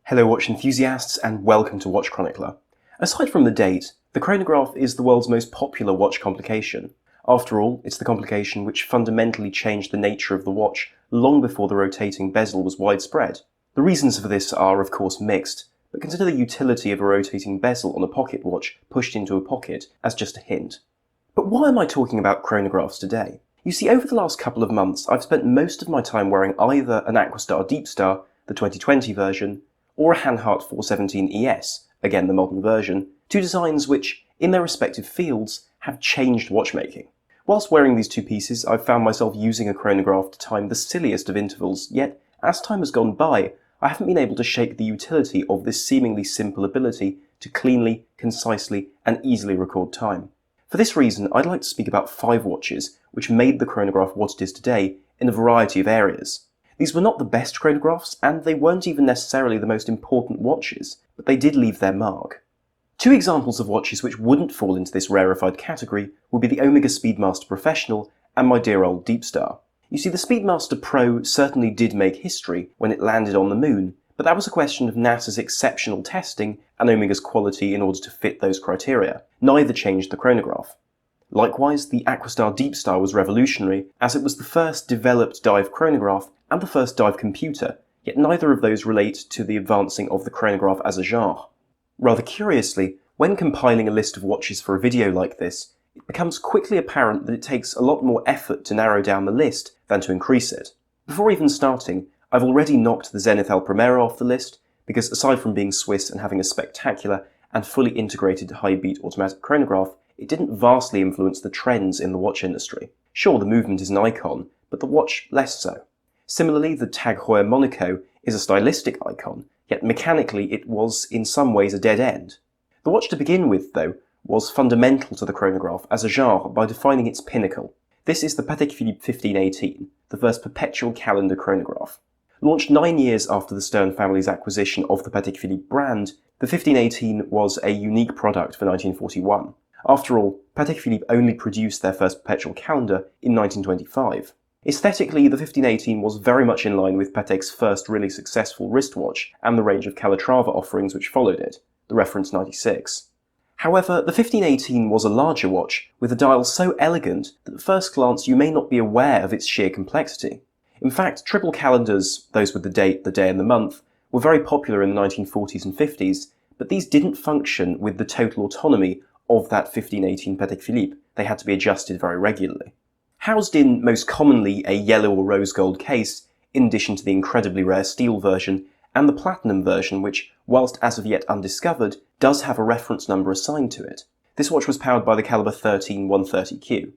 Hello watch enthusiasts and welcome to Watch Chronicler. Aside from the date, the chronograph is the world's most popular watch complication. After all, it's the complication which fundamentally changed the nature of the watch long before the rotating bezel was widespread. The reasons for this are of course mixed, but consider the utility of a rotating bezel on a pocket watch pushed into a pocket as just a hint. But why am I talking about chronographs today? You see, over the last couple of months I've spent most of my time wearing either an Aquastar Deep Star, the 2020 version, or a Hanhart 417 ES, again the modern version, two designs which, in their respective fields, have changed watchmaking. Whilst wearing these two pieces, I've found myself using a chronograph to time the silliest of intervals, yet, as time has gone by, I haven't been able to shake the utility of this seemingly simple ability to cleanly, concisely, and easily record time. For this reason, I'd like to speak about 5 watches which made the chronograph what it is today in a variety of areas. These were not the best chronographs, and they weren't even necessarily the most important watches, but they did leave their mark. 2 examples of watches which wouldn't fall into this rarefied category would be the Omega Speedmaster Professional and my dear old Deep Star. You see, the Speedmaster Pro certainly did make history when it landed on the moon, but that was a question of NASA's exceptional testing and Omega's quality in order to fit those criteria. Neither changed the chronograph. Likewise, the Aquastar Deep Star was revolutionary, as it was the first developed dive chronograph and the first dive computer, yet neither of those relate to the advancing of the chronograph as a genre. Rather curiously, when compiling a list of watches for a video like this, it becomes quickly apparent that it takes a lot more effort to narrow down the list than to increase it. Before even starting, I've already knocked the Zenith El Primero off the list, because aside from being Swiss and having a spectacular and fully integrated high-beat automatic chronograph, it didn't vastly influence the trends in the watch industry. Sure, the movement is an icon, but the watch less so. Similarly, the Tag Heuer Monaco is a stylistic icon, yet mechanically it was in some ways a dead end. The watch to begin with, though, was fundamental to the chronograph as a genre by defining its pinnacle. This is the Patek Philippe 1518, the first perpetual calendar chronograph. Launched 9 years after the Stern family's acquisition of the Patek Philippe brand, the 1518 was a unique product for 1941. After all, Patek Philippe only produced their first perpetual calendar in 1925. Aesthetically, the 1518 was very much in line with Patek's first really successful wristwatch and the range of Calatrava offerings which followed it, the reference 96. However, the 1518 was a larger watch, with a dial so elegant that at first glance you may not be aware of its sheer complexity. In fact, triple calendars, those with the date, the day and the month, were very popular in the 1940s and 50s, but these didn't function with the total autonomy of that 1518 Patek Philippe. They had to be adjusted very regularly. Housed in, most commonly, a yellow or rose gold case, in addition to the incredibly rare steel version, and the platinum version which, whilst as of yet undiscovered, does have a reference number assigned to it. This watch was powered by the caliber 13-130Q.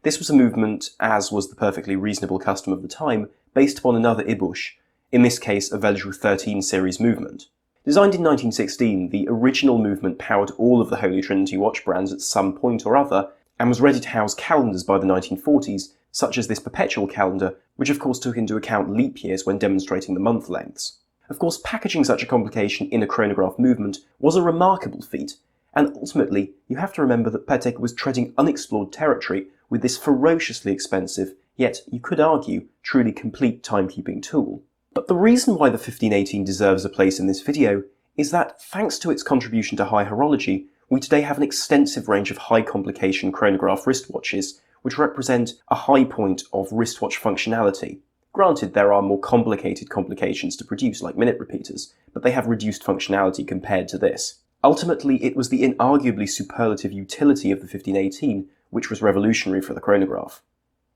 This was a movement, as was the perfectly reasonable custom of the time, based upon another Ibush, in this case a Veljoux 13 series movement. Designed in 1916, the original movement powered all of the Holy Trinity watch brands at some point or other, and was ready to house calendars by the 1940s, such as this perpetual calendar, which of course took into account leap years when demonstrating the month lengths. Of course, packaging such a complication in a chronograph movement was a remarkable feat, and ultimately you have to remember that Patek was treading unexplored territory with this ferociously expensive, yet you could argue, truly complete timekeeping tool. But the reason why the 1518 deserves a place in this video is that, thanks to its contribution to high horology, we today have an extensive range of high complication chronograph wristwatches, which represent a high point of wristwatch functionality. Granted, there are more complicated complications to produce, like minute repeaters, but they have reduced functionality compared to this. Ultimately, it was the inarguably superlative utility of the 1518 which was revolutionary for the chronograph.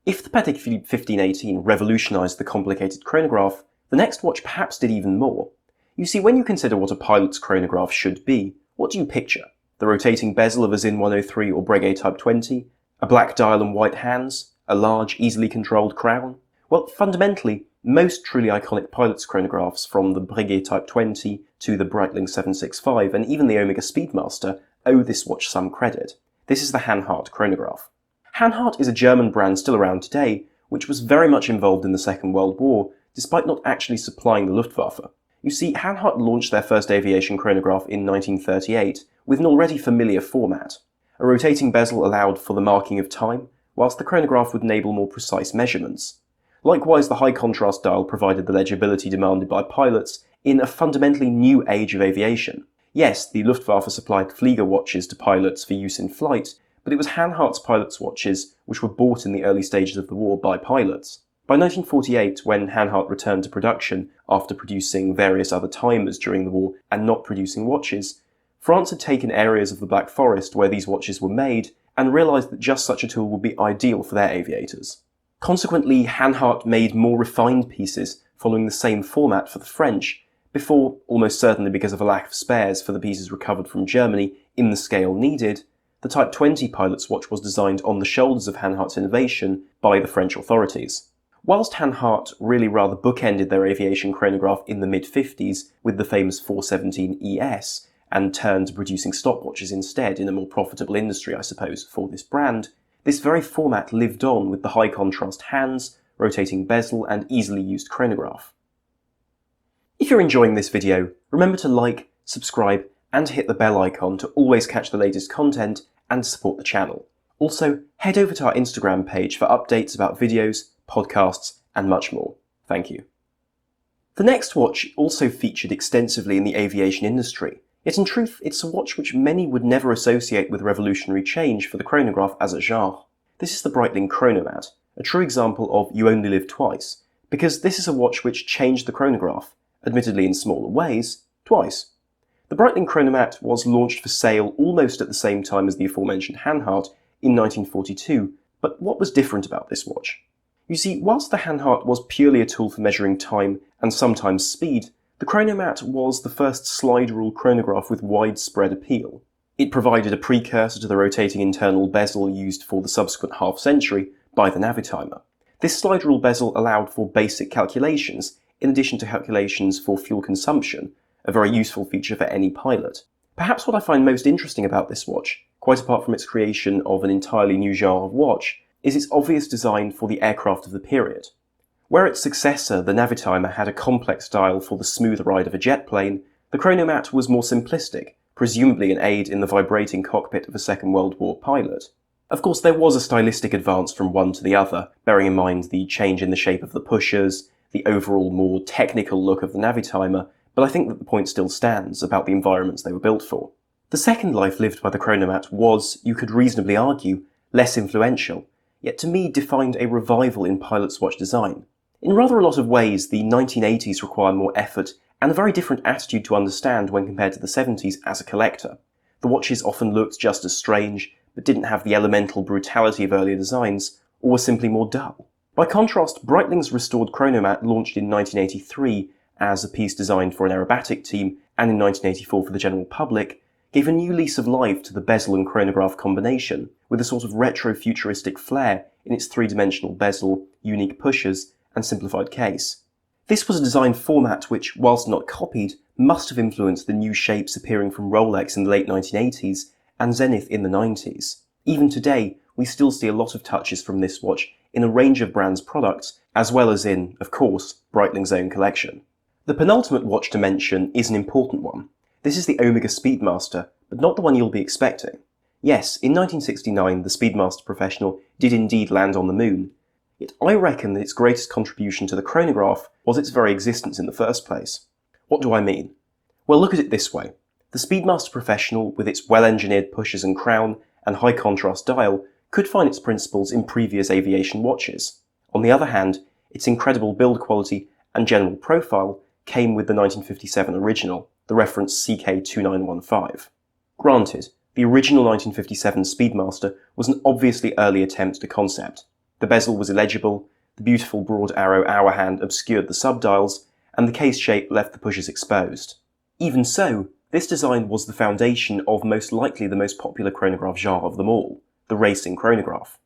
If the Patek Philippe 1518 revolutionized the complicated chronograph, the next watch perhaps did even more. You see, when you consider what a pilot's chronograph should be, what do you picture? The rotating bezel of a Sinn 103 or Breguet Type 20? A black dial and white hands? A large, easily controlled crown? Well, fundamentally, most truly iconic pilot's chronographs, from the Breguet Type 20 to the Breitling 765 and even the Omega Speedmaster, owe this watch some credit. This is the Hanhart chronograph. Hanhart is a German brand still around today, which was very much involved in the Second World War, despite not actually supplying the Luftwaffe. You see, Hanhart launched their first aviation chronograph in 1938 with an already familiar format. A rotating bezel allowed for the marking of time, whilst the chronograph would enable more precise measurements. Likewise, the high contrast dial provided the legibility demanded by pilots in a fundamentally new age of aviation. Yes, the Luftwaffe supplied Flieger watches to pilots for use in flight, but it was Hanhart's pilots' watches which were bought in the early stages of the war by pilots. By 1948, when Hanhart returned to production after producing various other timers during the war and not producing watches, France had taken areas of the Black Forest where these watches were made and realised that just such a tool would be ideal for their aviators. Consequently, Hanhart made more refined pieces following the same format for the French, before, almost certainly because of a lack of spares for the pieces recovered from Germany in the scale needed, the Type 20 pilot's watch was designed on the shoulders of Hanhart's innovation by the French authorities. Whilst Hanhart really rather bookended their aviation chronograph in the mid-50s with the famous 417 ES, and turned to producing stopwatches instead in a more profitable industry, I suppose, for this brand, this very format lived on with the high-contrast hands, rotating bezel, and easily used chronograph. If you're enjoying this video, remember to like, subscribe, and hit the bell icon to always catch the latest content and support the channel. Also, head over to our Instagram page for updates about videos, podcasts, and much more. Thank you. The next watch also featured extensively in the aviation industry, yet in truth it's a watch which many would never associate with revolutionary change for the chronograph as a genre. This is the Breitling Chronomat, a true example of you only live twice, because this is a watch which changed the chronograph, admittedly in smaller ways, twice. The Breitling Chronomat was launched for sale almost at the same time as the aforementioned Hanhart in 1942, but what was different about this watch? You see, whilst the Hanhart was purely a tool for measuring time and sometimes speed, the Chronomat was the first slide rule chronograph with widespread appeal. It provided a precursor to the rotating internal bezel used for the subsequent half-century by the Navitimer. This slide rule bezel allowed for basic calculations, in addition to calculations for fuel consumption, a very useful feature for any pilot. Perhaps what I find most interesting about this watch, quite apart from its creation of an entirely new genre of watch, is its obvious design for the aircraft of the period. Where its successor, the Navitimer, had a complex dial for the smooth ride of a jet plane, the Chronomat was more simplistic, presumably an aid in the vibrating cockpit of a Second World War pilot. Of course, there was a stylistic advance from one to the other, bearing in mind the change in the shape of the pushers, the overall more technical look of the Navitimer, but I think that the point still stands about the environments they were built for. The second life lived by the Chronomat was, you could reasonably argue, less influential, yet to me defined a revival in pilot's watch design. In rather a lot of ways, the 1980s required more effort and a very different attitude to understand when compared to the 70s as a collector. The watches often looked just as strange, but didn't have the elemental brutality of earlier designs, or were simply more dull. By contrast, Breitling's restored Chronomat launched in 1983 as a piece designed for an aerobatic team, and in 1984 for the general public, gave a new lease of life to the bezel and chronograph combination, with a sort of retro-futuristic flair in its three-dimensional bezel, unique pushers, and simplified case. This was a design format which, whilst not copied, must have influenced the new shapes appearing from Rolex in the late 1980s and Zenith in the 90s. Even today, we still see a lot of touches from this watch in a range of brands' products, as well as in, of course, Breitling's own collection. The penultimate watch to mention is an important one. This is the Omega Speedmaster, but not the one you'll be expecting. Yes, in 1969 the Speedmaster Professional did indeed land on the moon, yet I reckon that its greatest contribution to the chronograph was its very existence in the first place. What do I mean? Well, look at it this way. The Speedmaster Professional, with its well-engineered pushers and crown and high-contrast dial, could find its principles in previous aviation watches. On the other hand, its incredible build quality and general profile came with the 1957 original, the reference CK2915. Granted, the original 1957 Speedmaster was an obviously early attempt at a concept. The bezel was illegible, the beautiful broad arrow hour hand obscured the subdials, and the case shape left the pushers exposed. Even so, this design was the foundation of most likely the most popular chronograph genre of them all, the racing chronograph.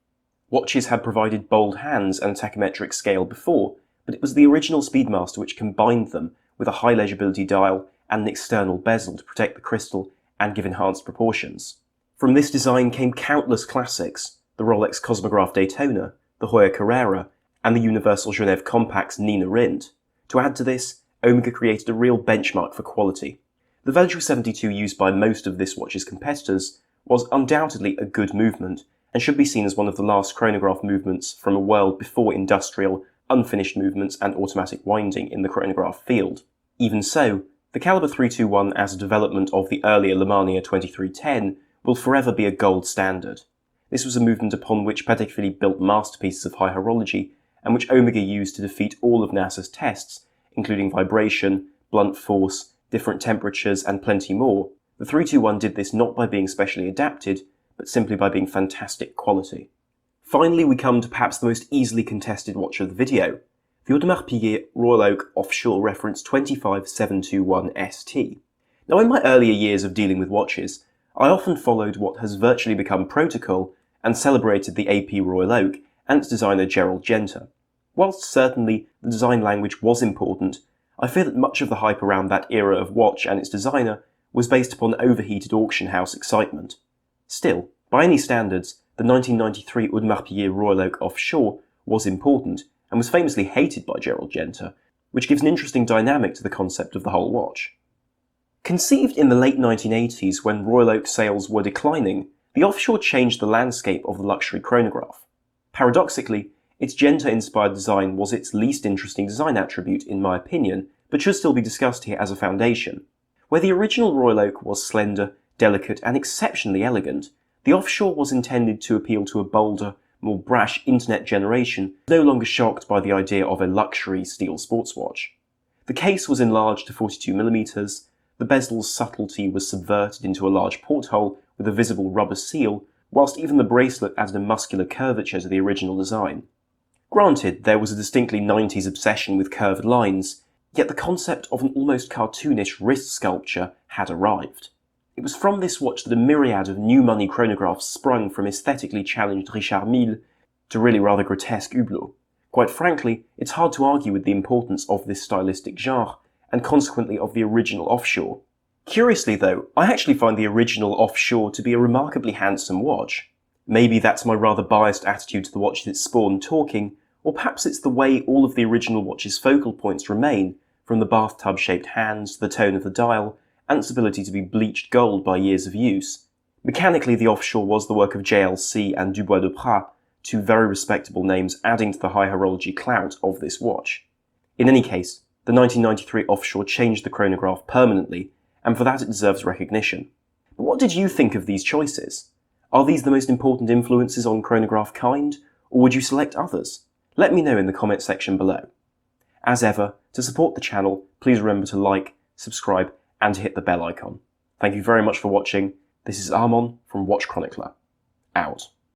Watches had provided bold hands and a tachymetric scale before, but it was the original Speedmaster which combined them with a high legibility dial and an external bezel to protect the crystal and give enhanced proportions. From this design came countless classics, the Rolex Cosmograph Daytona, the Heuer Carrera, and the Universal Genève Compact's Nina Rindt. To add to this, Omega created a real benchmark for quality. The Veltro 72 used by most of this watch's competitors was undoubtedly a good movement, and should be seen as one of the last chronograph movements from a world before industrial, unfinished movements and automatic winding in the chronograph field. Even so, the caliber 321 as a development of the earlier Lemania 2310 will forever be a gold standard. This was a movement upon which Patek Philippe built masterpieces of high horology, and which Omega used to defeat all of NASA's tests, including vibration, blunt force, different temperatures, and plenty more. The 321 did this not by being specially adapted, but simply by being fantastic quality. Finally, we come to perhaps the most easily contested watch of the video, the Audemars Piguet Royal Oak Offshore Reference 25721 ST. Now, in my earlier years of dealing with watches, I often followed what has virtually become protocol and celebrated the AP Royal Oak and its designer Gerald Genta. Whilst certainly the design language was important, I fear that much of the hype around that era of watch and its designer was based upon overheated auction house excitement. Still, by any standards, the 1993 Audemars Piguet Royal Oak Offshore was important and was famously hated by Gerald Genta, which gives an interesting dynamic to the concept of the whole watch. Conceived in the late 1980s when Royal Oak sales were declining, the Offshore changed the landscape of the luxury chronograph. Paradoxically, its Genta-inspired design was its least interesting design attribute in my opinion, but should still be discussed here as a foundation. Where the original Royal Oak was slender, delicate, and exceptionally elegant, the Offshore was intended to appeal to a bolder, more brash internet generation no longer shocked by the idea of a luxury steel sports watch. The case was enlarged to 42mm, the bezel's subtlety was subverted into a large porthole with a visible rubber seal, whilst even the bracelet added a muscular curvature to the original design. Granted, there was a distinctly 90s obsession with curved lines, yet the concept of an almost cartoonish wrist sculpture had arrived. It was from this watch that a myriad of new money chronographs sprung from aesthetically challenged Mille to really rather grotesque Hublot. Quite frankly, it's hard to argue with the importance of this stylistic genre, and consequently of the original Offshore. Curiously though, I actually find the original Offshore to be a remarkably handsome watch. Maybe that's my rather biased attitude to the watch that spawned talking, or perhaps it's the way all of the original watch's focal points remain, from the bathtub-shaped hands, the tone of the dial, and its ability to be bleached gold by years of use. Mechanically, the Offshore was the work of JLC and Dubois de Pras, two very respectable names adding to the high horology clout of this watch. In any case, the 1993 Offshore changed the chronograph permanently, and for that it deserves recognition. But what did you think of these choices? Are these the most important influences on chronograph kind, or would you select others? Let me know in the comment section below. As ever, to support the channel, please remember to like, subscribe, and to hit the bell icon. Thank you very much for watching. This is Armon from Watch Chronicler. Out.